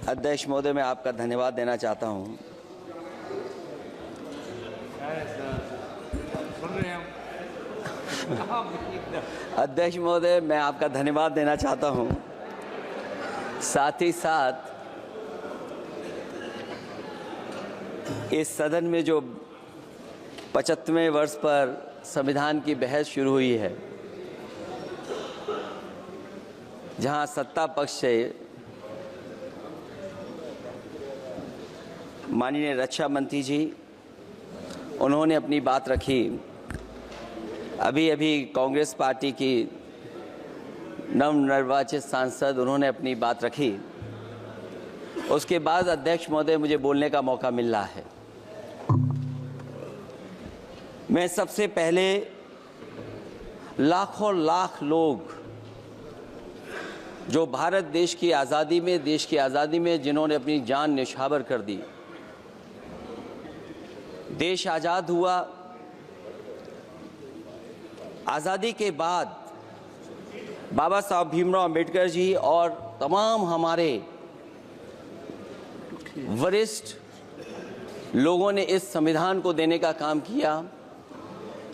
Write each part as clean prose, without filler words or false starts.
अध्यक्ष महोदय, मैं आपका धन्यवाद देना चाहता हूं। अध्यक्ष महोदय, मैं आपका धन्यवाद देना चाहता हूं। साथ ही साथ इस सदन में जो 75वें वर्ष पर संविधान की बहस शुरू हुई है, जहां सत्ता पक्ष से माननीय रक्षा मंत्री जी उन्होंने अपनी बात रखी। अभी कांग्रेस पार्टी की नवनिर्वाचित सांसद उन्होंने अपनी बात रखी। उसके बाद अध्यक्ष महोदय मुझे बोलने का मौका मिल रहा है। मैं सबसे पहले लाखों लाख लोग जो भारत देश की आज़ादी में जिन्होंने अपनी जान न्यौछावर कर दी, देश आज़ाद हुआ। आज़ादी के बाद बाबा साहब भीमराव अंबेडकर जी और तमाम हमारे वरिष्ठ लोगों ने इस संविधान को देने का काम किया।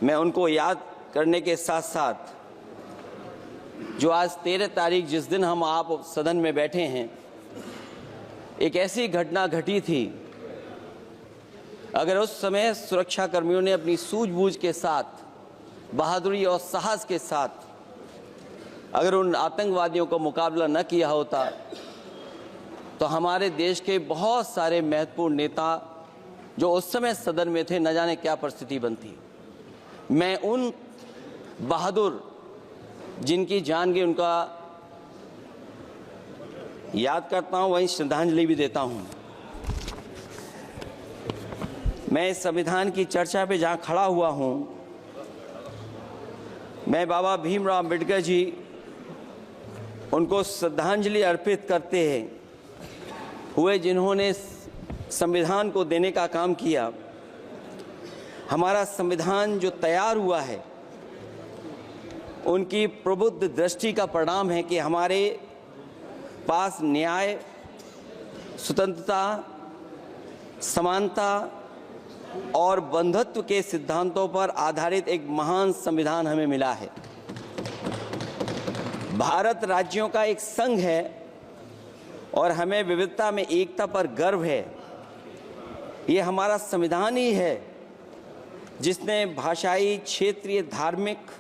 मैं उनको याद करने के साथ साथ जो आज 13 तारीख जिस दिन हम आप सदन में बैठे हैं, एक ऐसी घटना घटी थी। अगर उस समय सुरक्षा कर्मियों ने अपनी सूझबूझ के साथ, बहादुरी और साहस के साथ अगर उन आतंकवादियों को मुकाबला न किया होता तो हमारे देश के बहुत सारे महत्वपूर्ण नेता जो उस समय सदन में थे, न जाने क्या परिस्थिति बनती। मैं उन बहादुर जिनकी जान गई उनका याद करता हूं, वहीं श्रद्धांजलि भी देता हूं। मैं इस संविधान की चर्चा पे जहां खड़ा हुआ हूं, मैं बाबा भीमराव अंबेडकर जी उनको श्रद्धांजलि अर्पित करते हुए जिन्होंने संविधान को देने का काम किया। हमारा संविधान जो तैयार हुआ है, उनकी प्रबुद्ध दृष्टि का परिणाम है कि हमारे पास न्याय, स्वतंत्रता, समानता और बंधुत्व के सिद्धांतों पर आधारित एक महान संविधान हमें मिला है। भारत राज्यों का एक संघ है और हमें विविधता में एकता पर गर्व है। ये हमारा संविधान ही है जिसने भाषाई, क्षेत्रीय, धार्मिक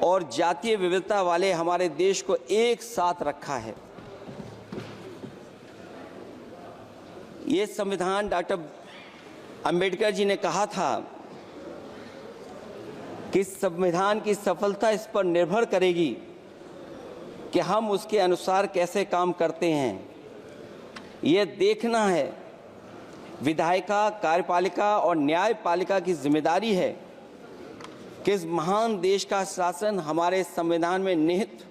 और जातीय विविधता वाले हमारे देश को एक साथ रखा है। ये संविधान डॉक्टर अंबेडकर जी ने कहा था कि संविधान की सफलता इस पर निर्भर करेगी कि हम उसके अनुसार कैसे काम करते हैं। ये देखना है, विधायिका, कार्यपालिका और न्यायपालिका की जिम्मेदारी है कि इस महान देश का शासन हमारे संविधान में निहित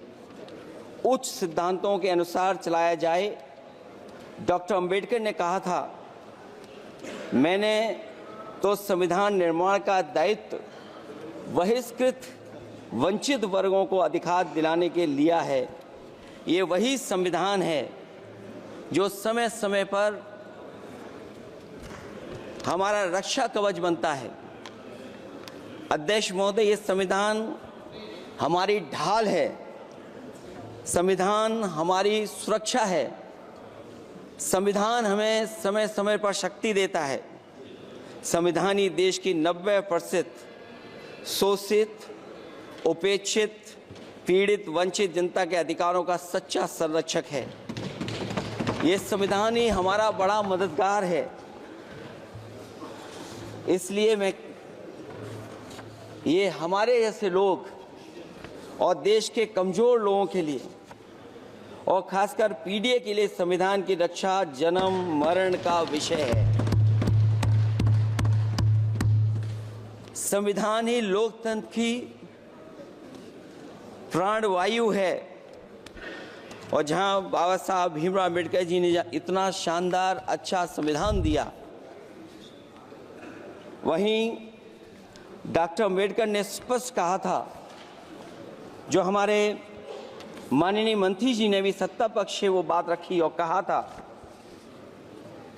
उच्च सिद्धांतों के अनुसार चलाया जाए। डॉक्टर अंबेडकर ने कहा था, मैंने तो संविधान निर्माण का दायित्व बहिष्कृत वंचित वर्गों को अधिकार दिलाने के लिया है। ये वही संविधान है जो समय समय पर हमारा रक्षा कवच बनता है। अध्यक्ष महोदय, ये संविधान हमारी ढाल है, संविधान हमारी सुरक्षा है, संविधान हमें समय समय पर शक्ति देता है। संविधान ही देश की 90% शोषित, उपेक्षित, पीड़ित, वंचित जनता के अधिकारों का सच्चा संरक्षक है। ये संविधान ही हमारा बड़ा मददगार है। इसलिए ये हमारे जैसे लोग और देश के कमजोर लोगों के लिए और खासकर पीढ़ी के लिए संविधान की रक्षा जन्म मरण का विषय है। संविधान ही लोकतंत्र की प्राणवायु है और जहां बाबा साहब भीमराव अंबेडकर जी ने इतना शानदार अच्छा संविधान दिया, वहीं डॉक्टर अंबेडकर ने स्पष्ट कहा था, जो हमारे माननीय मंत्री जी ने भी सत्ता पक्ष से वो बात रखी और कहा था,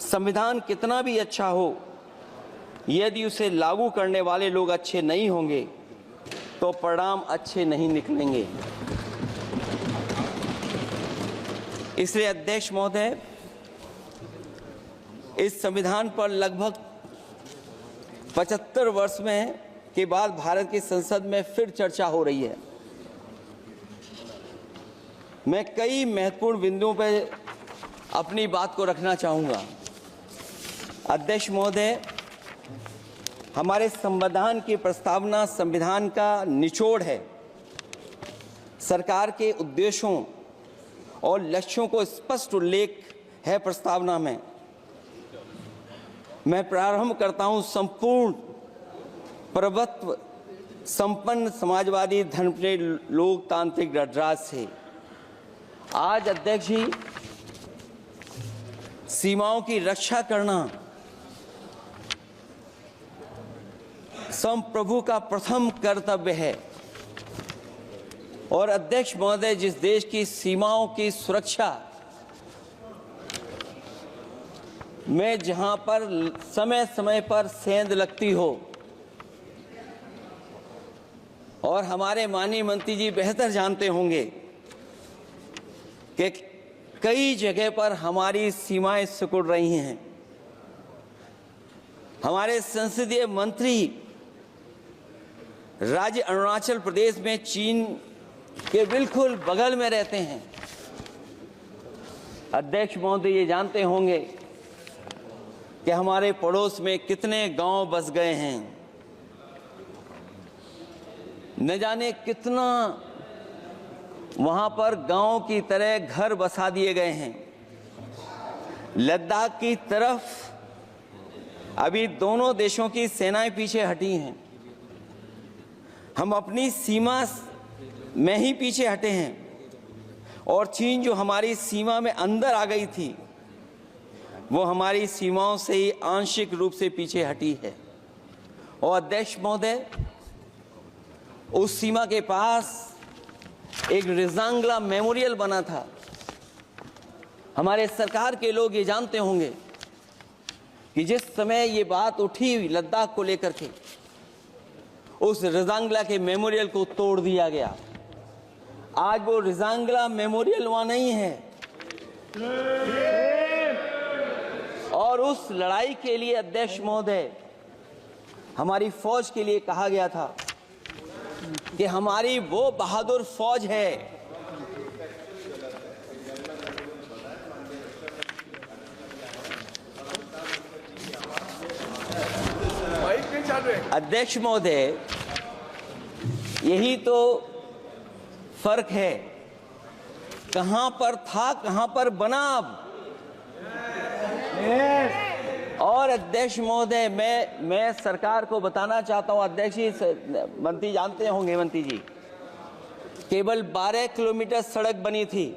संविधान कितना भी अच्छा हो, यदि उसे लागू करने वाले लोग अच्छे नहीं होंगे तो परिणाम अच्छे नहीं निकलेंगे। इसलिए अध्यक्ष महोदय, इस संविधान पर लगभग 75 वर्ष में के बाद भारत की संसद में फिर चर्चा हो रही है। मैं कई महत्वपूर्ण बिंदुओं पर अपनी बात को रखना चाहूँगा। अध्यक्ष महोदय, हमारे संविधान की प्रस्तावना संविधान का निचोड़ है। सरकार के उद्देश्यों और लक्ष्यों को स्पष्ट उल्लेख है प्रस्तावना में। मैं प्रारंभ करता हूं संपूर्ण प्रभुत्व संपन्न समाजवादी धर्मप्रिय लोकतांत्रिक गणराज्य से। आज अध्यक्ष जी, सीमाओं की रक्षा करना संप्रभु का प्रथम कर्तव्य है। और अध्यक्ष महोदय, जिस देश की सीमाओं की सुरक्षा में जहां पर समय समय पर सेंध लगती हो, और हमारे माननीय मंत्री जी बेहतर जानते होंगे कि कई जगह पर हमारी सीमाएं सिकुड़ रही हैं। हमारे संसदीय मंत्री राज्य अरुणाचल प्रदेश में चीन के बिल्कुल बगल में रहते हैं। अध्यक्ष महोदय ये जानते होंगे कि हमारे पड़ोस में कितने गांव बस गए हैं, न जाने कितना वहां पर गांव की तरह घर बसा दिए गए हैं। लद्दाख की तरफ अभी दोनों देशों की सेनाएं पीछे हटी हैं। हम अपनी सीमा में ही पीछे हटे हैं, और चीन जो हमारी सीमा में अंदर आ गई थी, वो हमारी सीमाओं से ही आंशिक रूप से पीछे हटी है। और अध्यक्ष महोदय, उस सीमा के पास एक रिजांगला मेमोरियल बना था। हमारे सरकार के लोग ये जानते होंगे कि जिस समय ये बात उठी लद्दाख को लेकर के, उस रिजांगला के मेमोरियल को तोड़ दिया गया। आज वो रिजांगला मेमोरियल वहां नहीं है। और उस लड़ाई के लिए अध्यक्ष महोदय, हमारी फौज के लिए कहा गया था कि हमारी वो बहादुर फौज है अध्यक्ष महोदय, यही तो फर्क है। कहां पर था, कहां पर बना अब। और अध्यक्ष महोदय, मैं सरकार को बताना चाहता हूं, अध्यक्ष जी, मंत्री जानते होंगे, मंत्री जी, केवल 12 किलोमीटर सड़क बनी थी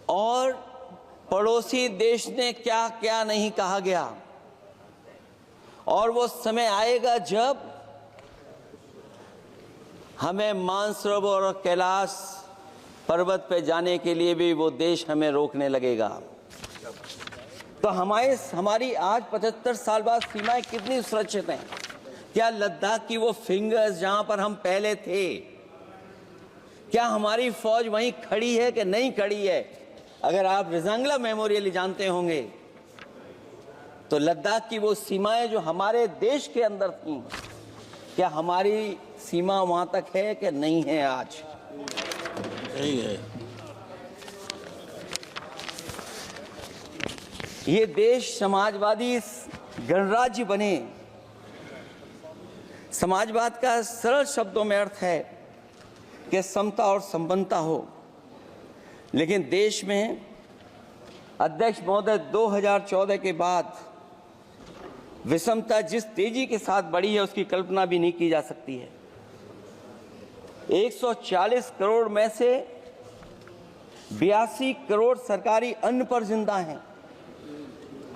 और पड़ोसी देश ने क्या क्या नहीं कहा गया। और वो समय आएगा जब हमें मानसरोवर और कैलाश पर्वत पे जाने के लिए भी वो देश हमें रोकने लगेगा। तो हमारी आज 75 साल बाद सीमाएं कितनी सुरक्षित हैं। क्या लद्दाख की वो फिंगर्स जहां पर हम पहले थे, क्या हमारी फौज वहीं खड़ी है कि नहीं खड़ी है? अगर आप रिजांगला मेमोरियल जानते होंगे तो लद्दाख की वो सीमाएं जो हमारे देश के अंदर थी, क्या हमारी सीमा वहां तक है कि नहीं है? आज नहीं है। ये देश समाजवादी गणराज्य बने। समाजवाद का सरल शब्दों में अर्थ है कि समता और संपन्नता हो। लेकिन देश में अध्यक्ष महोदय 2014 के बाद विषमता जिस तेजी के साथ बढ़ी है उसकी कल्पना भी नहीं की जा सकती है। 140 करोड़ में से 82 करोड़ सरकारी अन्न पर जिंदा हैं।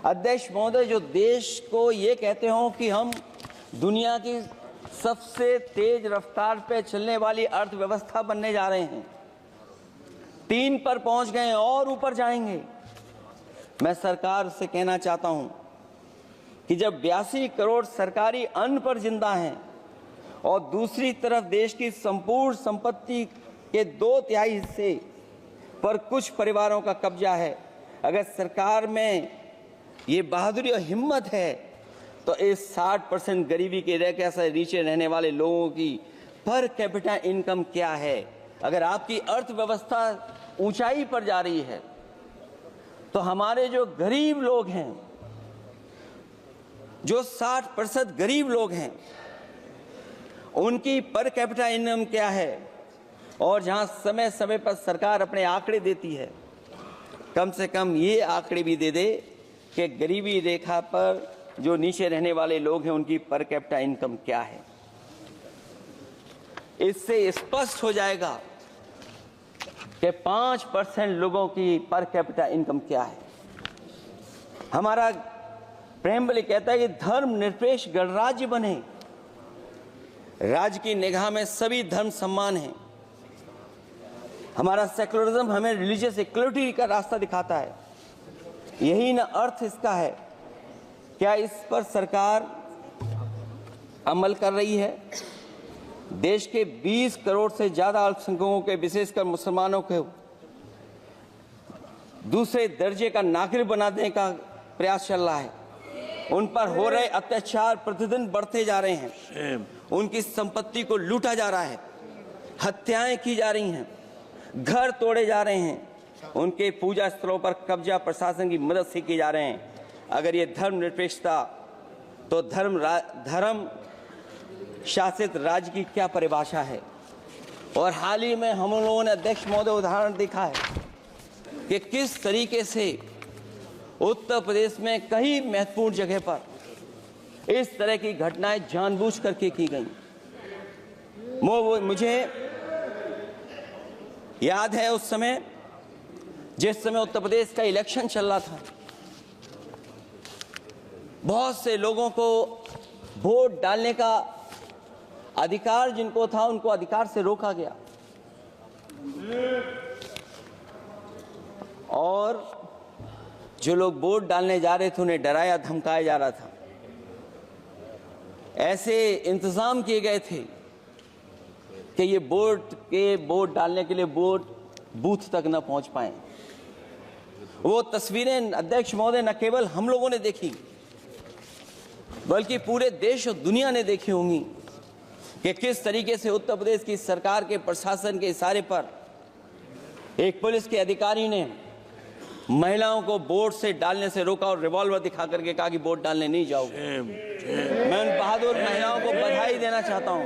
अध्यक्ष महोदय, जो देश को ये कहते हो कि हम दुनिया की सबसे तेज रफ्तार पे चलने वाली अर्थव्यवस्था बनने जा रहे हैं। 3 पर पहुंच गए हैं और ऊपर जाएंगे। मैं सरकार से कहना चाहता हूं कि जब 82 करोड़ सरकारी अन्न पर जिंदा हैं और दूसरी तरफ देश की संपूर्ण संपत्ति के 2/3 हिस्से पर कुछ परिवारों का कब्जा है, अगर सरकार में ये बहादुरी और हिम्मत है तो इस 60% गरीबी के रेखा से नीचे रहने वाले लोगों की पर कैपिटा इनकम क्या है। अगर आपकी अर्थव्यवस्था ऊंचाई पर जा रही है तो हमारे जो गरीब लोग हैं, जो 60% गरीब लोग हैं, उनकी पर कैपिटा इनकम क्या है। और जहां समय समय पर सरकार अपने आंकड़े देती है, कम से कम ये आंकड़े भी दे दे कि गरीबी रेखा पर जो नीचे रहने वाले लोग हैं उनकी पर कैपिटा इनकम क्या है। इससे स्पष्ट हो जाएगा कि 5% लोगों की पर कैपिटा इनकम क्या है। हमारा प्रेमबली कहता है कि धर्म निरपेक्ष गणराज्य बने, राज्य की निगाह में सभी धर्म समान हैं। हमारा सेकुलरिज्म हमें रिलीजियस इक्वलिटी का रास्ता दिखाता है। यही ना अर्थ इसका है। क्या इस पर सरकार अमल कर रही है? देश के 20 करोड़ से ज्यादा अल्पसंख्यकों के, विशेषकर मुसलमानों को दूसरे दर्जे का नागरिक बना देने का प्रयास चल रहा है। उन पर हो रहे अत्याचार प्रतिदिन बढ़ते जा रहे हैं। उनकी संपत्ति को लूटा जा रहा है, हत्याएं की जा रही हैं, घर तोड़े जा रहे हैं, उनके पूजा स्थलों पर कब्जा प्रशासन की मदद से किए जा रहे हैं। अगर ये धर्मनिरपेक्षता, तो धर्म शासित राज्य की क्या परिभाषा है। और हाल ही में हम लोगों ने अध्यक्ष महोदय उदाहरण देखा है कि किस तरीके से उत्तर प्रदेश में कई महत्वपूर्ण जगह पर इस तरह की घटनाएं जानबूझ करके की गई। मुझे याद है उस समय, जिस समय उत्तर प्रदेश का इलेक्शन चल रहा था, बहुत से लोगों को वोट डालने का अधिकार जिनको था, उनको अधिकार से रोका गया और जो लोग वोट डालने जा रहे थे उन्हें डराया धमकाया जा रहा था। ऐसे इंतजाम किए गए थे कि ये वोट डालने के लिए वोट बूथ तक न पहुंच पाए। वो तस्वीरें अध्यक्ष महोदय न केवल हम लोगों ने देखी, बल्कि पूरे देश और दुनिया ने देखी होंगी कि किस तरीके से उत्तर प्रदेश की सरकार के प्रशासन के इशारे पर एक पुलिस के अधिकारी ने महिलाओं को वोट से डालने से रोका और रिवॉल्वर दिखा करके कहा कि वोट डालने नहीं जाओगे। मैं उन बहादुर महिलाओं को बधाई देना चाहता हूं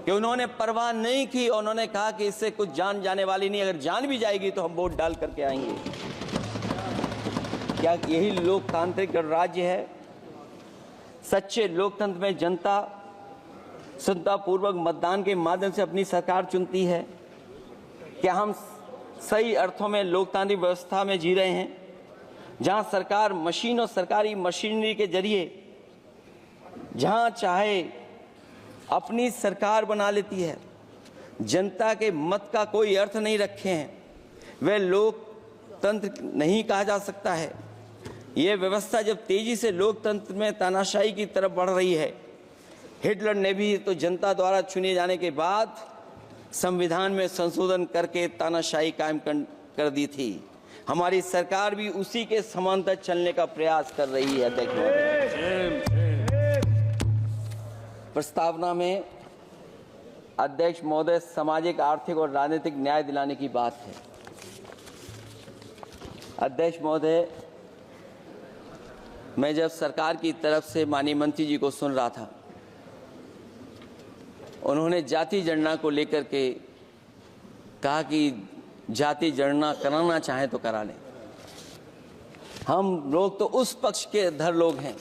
कि उन्होंने परवाह नहीं की और उन्होंने कहा कि इससे कुछ जान जाने वाली नहीं, अगर जान भी जाएगी तो हम वोट डाल करके आएंगे। क्या यही लोकतांत्रिक गणराज्य है? सच्चे लोकतंत्र में जनता श्रद्धापूर्वक मतदान के माध्यम से अपनी सरकार चुनती है। क्या हम सही अर्थों में लोकतांत्रिक व्यवस्था में जी रहे हैं, जहां सरकार मशीन और सरकारी मशीनरी के जरिए जहां चाहे अपनी सरकार बना लेती है, जनता के मत का कोई अर्थ नहीं रखे हैं, वह लोकतंत्र नहीं कहा जा सकता है। यह व्यवस्था जब तेजी से लोकतंत्र में तानाशाही की तरफ बढ़ रही है, हिटलर ने भी तो जनता द्वारा चुने जाने के बाद संविधान में संशोधन करके तानाशाही कायम कर दी थी। हमारी सरकार भी उसी के समांतर चलने का प्रयास कर रही है। प्रस्तावना में अध्यक्ष महोदय सामाजिक, आर्थिक और राजनीतिक न्याय दिलाने की बात है। अध्यक्ष महोदय, मैं जब सरकार की तरफ से माननीय मंत्री जी को सुन रहा था, उन्होंने जाति जनगणना को लेकर के कहा कि जाति जनगणना कराना चाहे तो करा लें। हम लोग तो उस पक्ष के धर लोग हैं,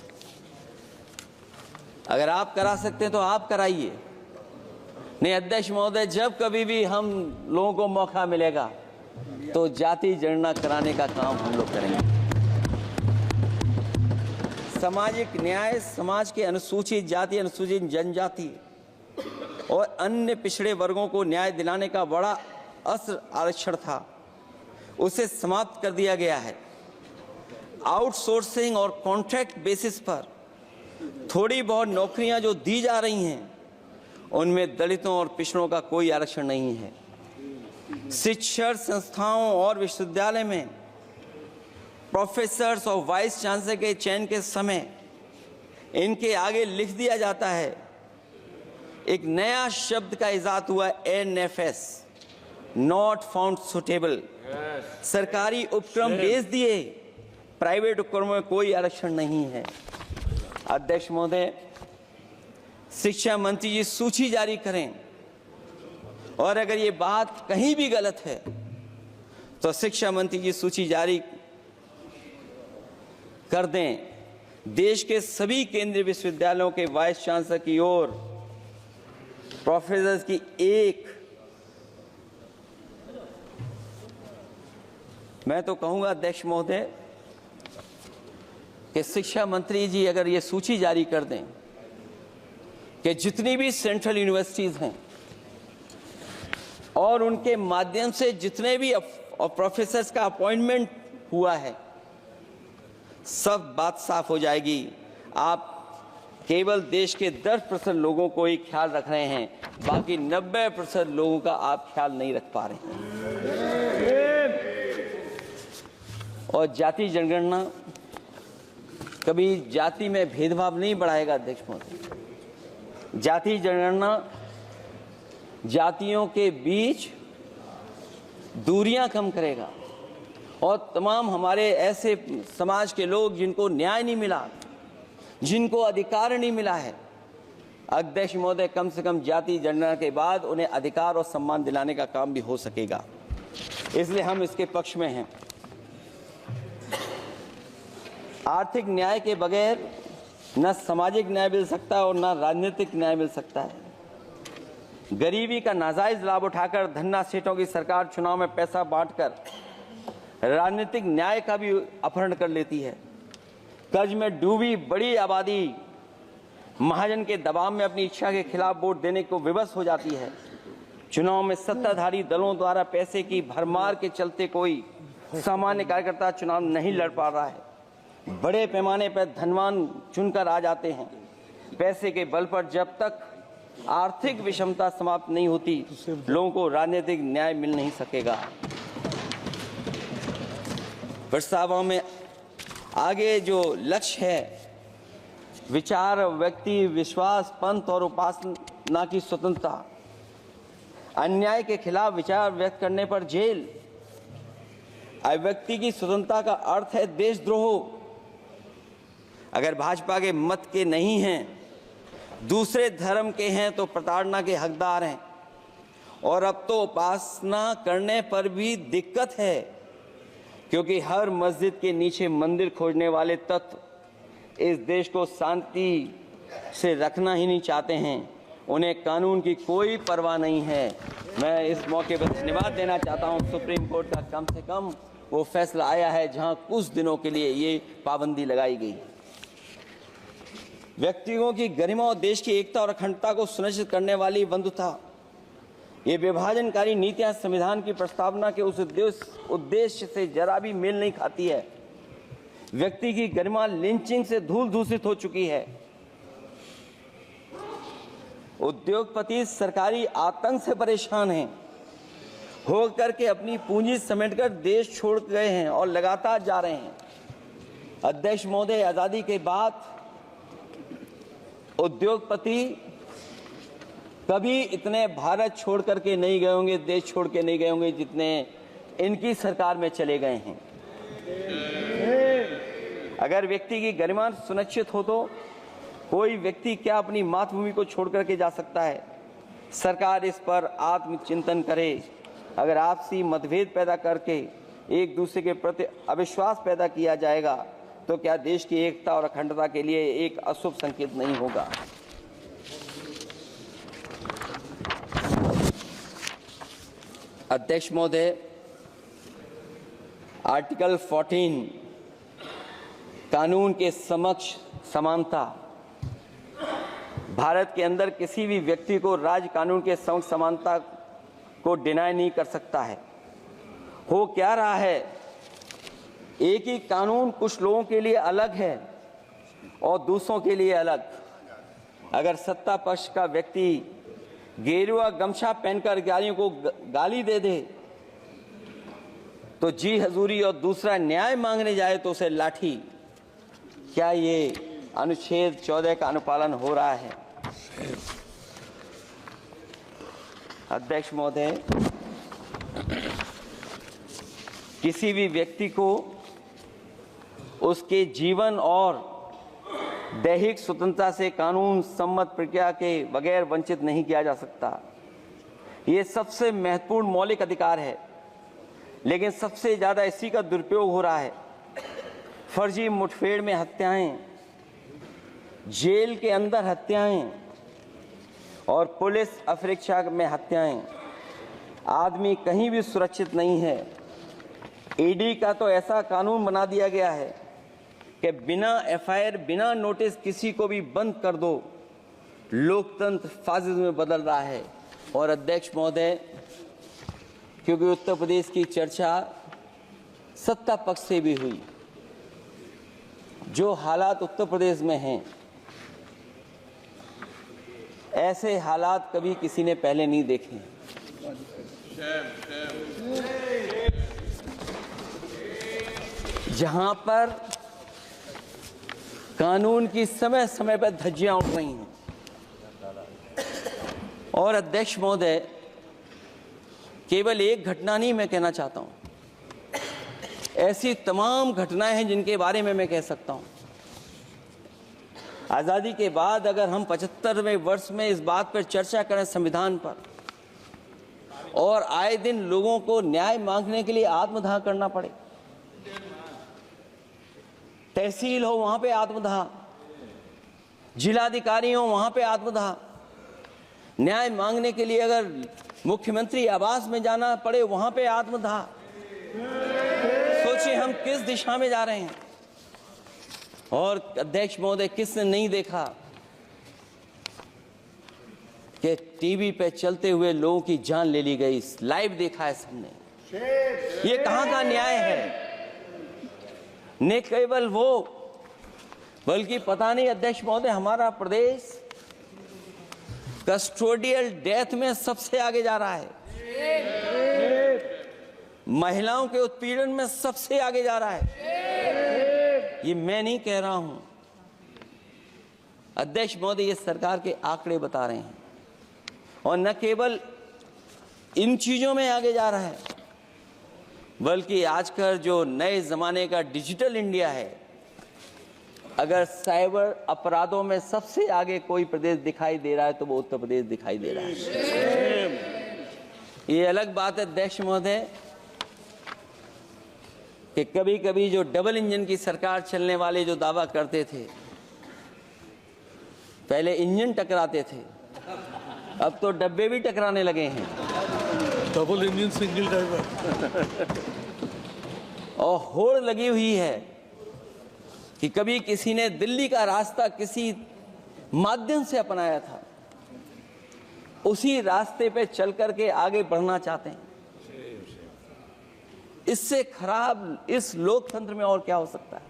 अगर आप करा सकते हैं तो आप कराइए। नहीं अध्यक्ष महोदय, जब कभी भी हम लोगों को मौका मिलेगा तो जाति जनगणना कराने का काम हम लोग करेंगे। सामाजिक न्याय समाज के अनुसूचित जाति, अनुसूचित जनजाति और अन्य पिछड़े वर्गों को न्याय दिलाने का बड़ा असर आरक्षण था, उसे समाप्त कर दिया गया है। आउटसोर्सिंग और कॉन्ट्रैक्ट बेसिस पर थोड़ी बहुत नौकरियां जो दी जा रही हैं, उनमें दलितों और पिछड़ों का कोई आरक्षण नहीं है। शिक्षण संस्थाओं और विश्वविद्यालय में प्रोफेसर्स और वाइस चांसलर के चयन के समय इनके आगे लिख दिया जाता है, एक नया शब्द का इजाद हुआ, NFS, नॉट फाउंड सुटेबल। सरकारी उपक्रम भेज दिए, प्राइवेट उपक्रमों में कोई आरक्षण नहीं है। अध्यक्ष महोदय, शिक्षा मंत्री जी सूची जारी करें, और अगर ये बात कहीं भी गलत है तो शिक्षा मंत्री जी सूची जारी कर दें। देश के सभी केंद्रीय विश्वविद्यालयों के वाइस चांसलर की ओर प्रोफेसर की एक, मैं तो कहूंगा अध्यक्ष महोदय कि शिक्षा मंत्री जी अगर ये सूची जारी कर दें कि जितनी भी सेंट्रल यूनिवर्सिटीज हैं और उनके माध्यम से जितने भी प्रोफेसर्स का अपॉइंटमेंट हुआ है, सब बात साफ हो जाएगी। आप केवल देश के 10% लोगों को ही ख्याल रख रहे हैं, बाकी 90% लोगों का आप ख्याल नहीं रख पा रहे हैं। और जाति जनगणना कभी जाति में भेदभाव नहीं बढ़ाएगा अध्यक्ष महोदय। जाति जनगणना जातियों के बीच दूरियां कम करेगा और तमाम हमारे ऐसे समाज के लोग जिनको न्याय नहीं मिला, जिनको अधिकार नहीं मिला है, अध्यक्ष महोदय कम से कम जाति जनगणना के बाद उन्हें अधिकार और सम्मान दिलाने का काम भी हो सकेगा। इसलिए हम इसके पक्ष में हैं। आर्थिक न्याय के बगैर न सामाजिक न्याय मिल सकता है और न राजनीतिक न्याय मिल सकता है। गरीबी का नाजायज लाभ उठाकर धन्ना सेठों की सरकार चुनाव में पैसा बांटकर राजनीतिक न्याय का भी अपहरण कर लेती है। कर्ज में डूबी बड़ी आबादी महाजन के दबाव में अपनी इच्छा के खिलाफ वोट देने को विवश हो जाती है। चुनाव में सत्ताधारी दलों द्वारा पैसे की भरमार के चलते कोई सामान्य कार्यकर्ता चुनाव नहीं लड़ पा रहा है। बड़े पैमाने पर धनवान चुनकर आ जाते हैं। पैसे के बल पर जब तक आर्थिक विषमता समाप्त नहीं होती, लोगों को राजनीतिक न्याय मिल नहीं सकेगा। प्रस्तावों में आगे जो लक्ष्य है, विचार, व्यक्ति, विश्वास, पंथ और उपासना की स्वतंत्रता, अन्याय के खिलाफ विचार व्यक्त करने पर जेल, अभिव्यक्ति की स्वतंत्रता का अर्थ है देशद्रोह। अगर भाजपा के मत के नहीं हैं, दूसरे धर्म के हैं तो प्रताड़ना के हकदार हैं। और अब तो उपासना करने पर भी दिक्कत है, क्योंकि हर मस्जिद के नीचे मंदिर खोजने वाले तत्व इस देश को शांति से रखना ही नहीं चाहते हैं। उन्हें कानून की कोई परवाह नहीं है। मैं इस मौके पर धन्यवाद देना चाहता हूं। सुप्रीम कोर्ट का कम से कम वो फैसला आया है जहां कुछ दिनों के लिए ये पाबंदी लगाई गई। व्यक्तियों की गरिमा और देश की एकता और अखंडता को सुनिश्चित करने वाली बंधुता, ये विभाजनकारी नीतियां संविधान की प्रस्तावना के उस उद्देश्य से जरा भी मेल नहीं खाती है। व्यक्ति की गरिमा लिंचिंग से धूल दूषित हो चुकी है। उद्योगपति सरकारी आतंक से परेशान हैं, हो करके अपनी पूंजी समेटकर देश छोड़ गए हैं और लगातार जा रहे हैं। अध्यक्ष महोदय, आजादी के बाद उद्योगपति कभी इतने भारत छोड़ करके नहीं गए होंगे, देश छोड़ के नहीं गए होंगे जितने इनकी सरकार में चले गए हैं। अगर व्यक्ति की गरिमा सुनिश्चित हो तो कोई व्यक्ति क्या अपनी मातृभूमि को छोड़ करके जा सकता है? सरकार इस पर आत्मचिंतन करे। अगर आपसी मतभेद पैदा करके एक दूसरे के प्रति अविश्वास पैदा किया जाएगा तो क्या देश की एकता और अखंडता के लिए एक अशुभ संकेत नहीं होगा? अध्यक्ष महोदय, आर्टिकल 14 कानून के समक्ष समानता। भारत के अंदर किसी भी व्यक्ति को राज्य कानून के समक्ष समानता को डिनाई नहीं कर सकता है। हो क्या रहा है, एक ही कानून कुछ लोगों के लिए अलग है और दूसरों के लिए अलग। अगर सत्ता पक्ष का व्यक्ति गेरुआ गमछा पहनकर गालियों को गाली दे दे तो जी हजूरी और दूसरा न्याय मांगने जाए तो उसे लाठी। क्या ये अनुच्छेद 14 का अनुपालन हो रहा है? अध्यक्ष महोदय, किसी भी व्यक्ति को उसके जीवन और दैहिक स्वतंत्रता से कानून सम्मत प्रक्रिया के बगैर वंचित नहीं किया जा सकता। ये सबसे महत्वपूर्ण मौलिक अधिकार है, लेकिन सबसे ज्यादा इसी का दुरुपयोग हो रहा है। फर्जी मुठभेड़ में हत्याएं, जेल के अंदर हत्याएं और पुलिस अफरीक्षा में हत्याएं। आदमी कहीं भी सुरक्षित नहीं है। ईडी का तो ऐसा कानून बना दिया गया है कि बिना एफआईआर, बिना नोटिस किसी को भी बंद कर दो। लोकतंत्र फासिज्म में बदल रहा है। और अध्यक्ष महोदय, क्योंकि उत्तर प्रदेश की चर्चा सत्ता पक्ष से भी हुई, जो हालात उत्तर प्रदेश में हैं, ऐसे हालात कभी किसी ने पहले नहीं देखे। जहां पर कानून की समय समय पर धज्जियां उड़ रही हैं। और अध्यक्ष महोदय, केवल एक घटना नहीं मैं कहना चाहता हूं, ऐसी तमाम घटनाएं हैं जिनके बारे में मैं कह सकता हूं। आज़ादी के बाद अगर हम 75वें वर्ष में इस बात पर चर्चा करें संविधान पर, और आए दिन लोगों को न्याय मांगने के लिए आत्मदाह करना पड़े, तहसील हो वहां पे आत्मदाह, जिलाधिकारी हो वहां पे आत्मदाह, न्याय मांगने के लिए अगर मुख्यमंत्री आवास में जाना पड़े वहां पे आत्मदाह। सोचिए हम किस दिशा में जा रहे हैं। और अध्यक्ष महोदय, किसने नहीं देखा कि टीवी पे चलते हुए लोगों की जान ले ली गई? लाइव देखा है सबने। ये कहां का न्याय है? न केवल वो, बल्कि पता नहीं अध्यक्ष महोदय, हमारा प्रदेश कस्टोडियल डेथ में सबसे आगे जा रहा है, महिलाओं के उत्पीड़न में सबसे आगे जा रहा है। ये मैं नहीं कह रहा हूं अध्यक्ष महोदय, ये सरकार के आंकड़े बता रहे हैं। और न केवल इन चीजों में आगे जा रहा है, बल्कि आजकल जो नए जमाने का डिजिटल इंडिया है, अगर साइबर अपराधों में सबसे आगे कोई प्रदेश दिखाई दे रहा है तो वो उत्तर प्रदेश दिखाई दे रहा है। ये अलग बात है अध्यक्ष महोदय कि कभी कभी जो डबल इंजन की सरकार चलने वाले जो दावा करते थे, पहले इंजन टकराते थे, अब तो डब्बे भी टकराने लगे हैं। Double engine single driver. और होड़ लगी हुई है कि कभी किसी ने दिल्ली का रास्ता किसी माध्यम से अपनाया था, उसी रास्ते पे चल करके आगे बढ़ना चाहते हैं। इससे खराब इस लोकतंत्र में और क्या हो सकता है?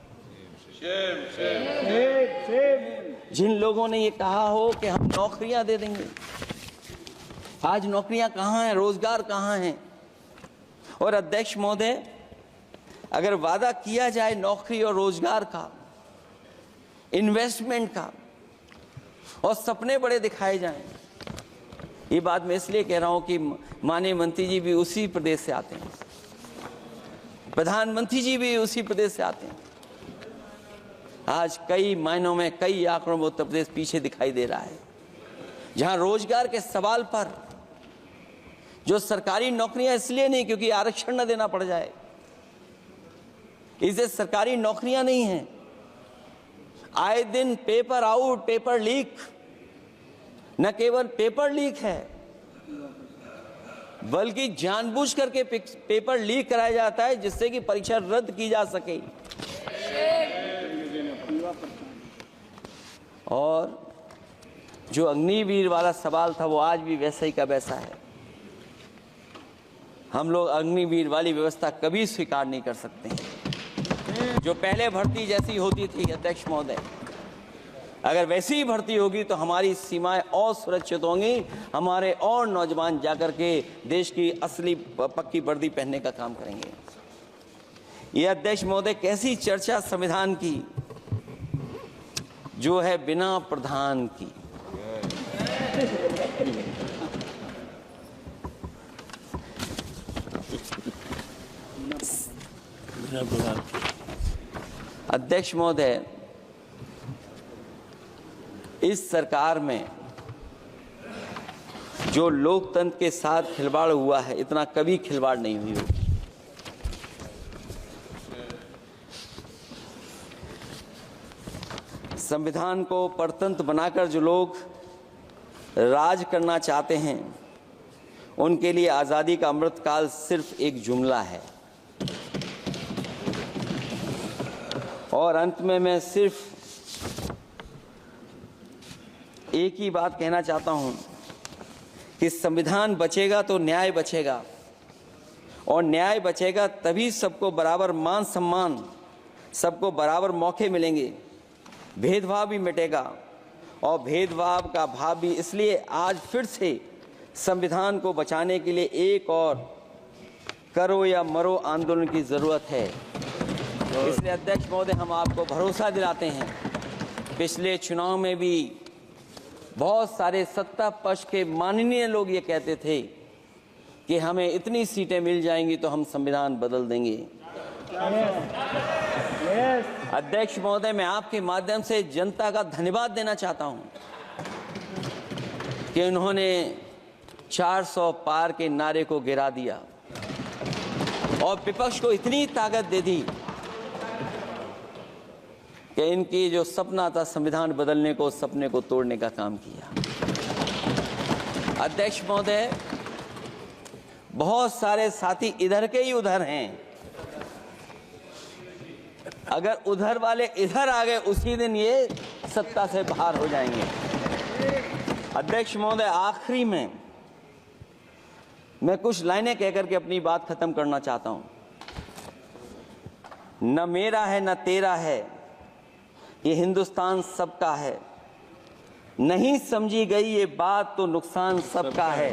जिन लोगों ने ये कहा हो कि हम नौकरियां दे देंगे, आज नौकरियां कहां हैं? रोजगार कहां हैं? और अध्यक्ष महोदय, अगर वादा किया जाए नौकरी और रोजगार का, इन्वेस्टमेंट का, और सपने बड़े दिखाए जाएं, ये बात मैं इसलिए कह रहा हूं कि माननीय मंत्री जी भी उसी प्रदेश से आते हैं, प्रधानमंत्री जी भी उसी प्रदेश से आते हैं। आज कई मायनों में, कई आंकड़ों में उत्तर प्रदेश पीछे दिखाई दे रहा है। जहां रोजगार के सवाल पर, जो सरकारी नौकरियां इसलिए नहीं क्योंकि आरक्षण न देना पड़ जाए, इसे सरकारी नौकरियां नहीं हैं। आए दिन पेपर आउट, पेपर लीक, न केवल पेपर लीक है बल्कि जानबूझ करके पेपर लीक कराया जाता है जिससे कि परीक्षा रद्द की जा सके। और जो अग्निवीर वाला सवाल था वो आज भी वैसा ही का वैसा है। हम लोग अग्निवीर वाली व्यवस्था कभी स्वीकार नहीं कर सकते हैं। जो पहले भर्ती जैसी होती थी अध्यक्ष महोदय, अगर वैसी ही भर्ती होगी तो हमारी सीमाएं और सुरक्षित होंगी, हमारे और नौजवान जाकर के देश की असली पक्की वर्दी पहनने का काम करेंगे। ये अध्यक्ष महोदय कैसी चर्चा संविधान की जो है बिना प्रधान की। अध्यक्ष महोदय, इस सरकार में जो लोकतंत्र के साथ खिलवाड़ हुआ है, इतना कभी खिलवाड़ नहीं हुई होगी। संविधान को परतंत्र बनाकर जो लोग राज करना चाहते हैं, उनके लिए आज़ादी का अमृतकाल सिर्फ एक जुमला है। और अंत में मैं सिर्फ एक ही बात कहना चाहता हूं कि संविधान बचेगा तो न्याय बचेगा, और न्याय बचेगा तभी सबको बराबर मान सम्मान, सबको बराबर मौके मिलेंगे, भेदभाव भी मिटेगा। और भेदभाव का भाव भी इसलिए आज फिर से संविधान को बचाने के लिए एक और करो या मरो आंदोलन की जरूरत है। इसलिए अध्यक्ष महोदय, हम आपको भरोसा दिलाते हैं, पिछले चुनाव में भी बहुत सारे सत्ता पक्ष के माननीय लोग ये कहते थे कि हमें इतनी सीटें मिल जाएंगी तो हम संविधान बदल देंगे। अध्यक्ष महोदय, मैं आपके माध्यम से जनता का धन्यवाद देना चाहता हूं कि उन्होंने 400 पार के नारे को गिरा दिया और विपक्ष को इतनी ताकत दे दी कि इनकी जो सपना था संविधान बदलने को, उस सपने को तोड़ने का काम किया। अध्यक्ष महोदय, बहुत सारे साथी इधर के ही उधर हैं, अगर उधर वाले इधर आ गए उसी दिन ये सत्ता से बाहर हो जाएंगे। अध्यक्ष महोदय, आखिरी में मैं कुछ लाइनें कहकर के अपनी बात खत्म करना चाहता हूं। न मेरा है न तेरा है, ये हिंदुस्तान सबका है। नहीं समझी गई ये बात तो नुकसान सबका है।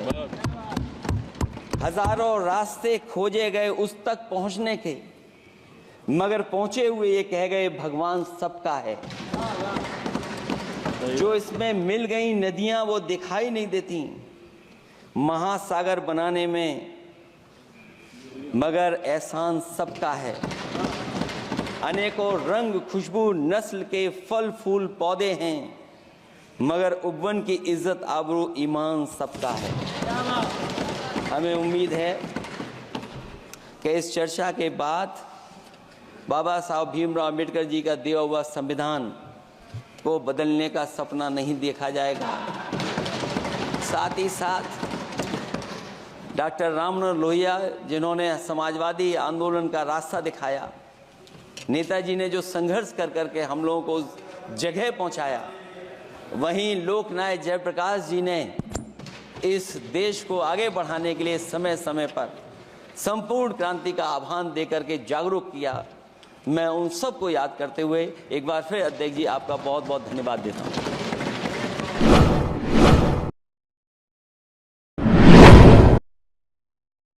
हजारों रास्ते खोजे गए उस तक पहुंचने के, मगर पहुंचे हुए ये कह गए भगवान सबका है। जो इसमें मिल गई नदियां वो दिखाई नहीं देती महासागर बनाने में, मगर एहसान सबका है। अनेकों रंग खुशबू नस्ल के फल फूल पौधे हैं, मगर उपवन की इज्जत आबरू ईमान सबका है। हमें उम्मीद है कि इस चर्चा के बाद बाबा साहब भीमराव अम्बेडकर जी का दिया हुआ संविधान को बदलने का सपना नहीं देखा जाएगा। साथ ही साथ डॉक्टर राममनोहर लोहिया, जिन्होंने समाजवादी आंदोलन का रास्ता दिखाया, नेताजी ने जो संघर्ष कर करके हम लोगों को उस जगह पहुंचाया, वहीं लोकनायक जयप्रकाश जी ने इस देश को आगे बढ़ाने के लिए समय समय पर संपूर्ण क्रांति का आह्वान देकर के जागरूक किया। मैं उन सबको याद करते हुए एक बार फिर अध्यक्ष जी आपका बहुत बहुत धन्यवाद देता हूँ।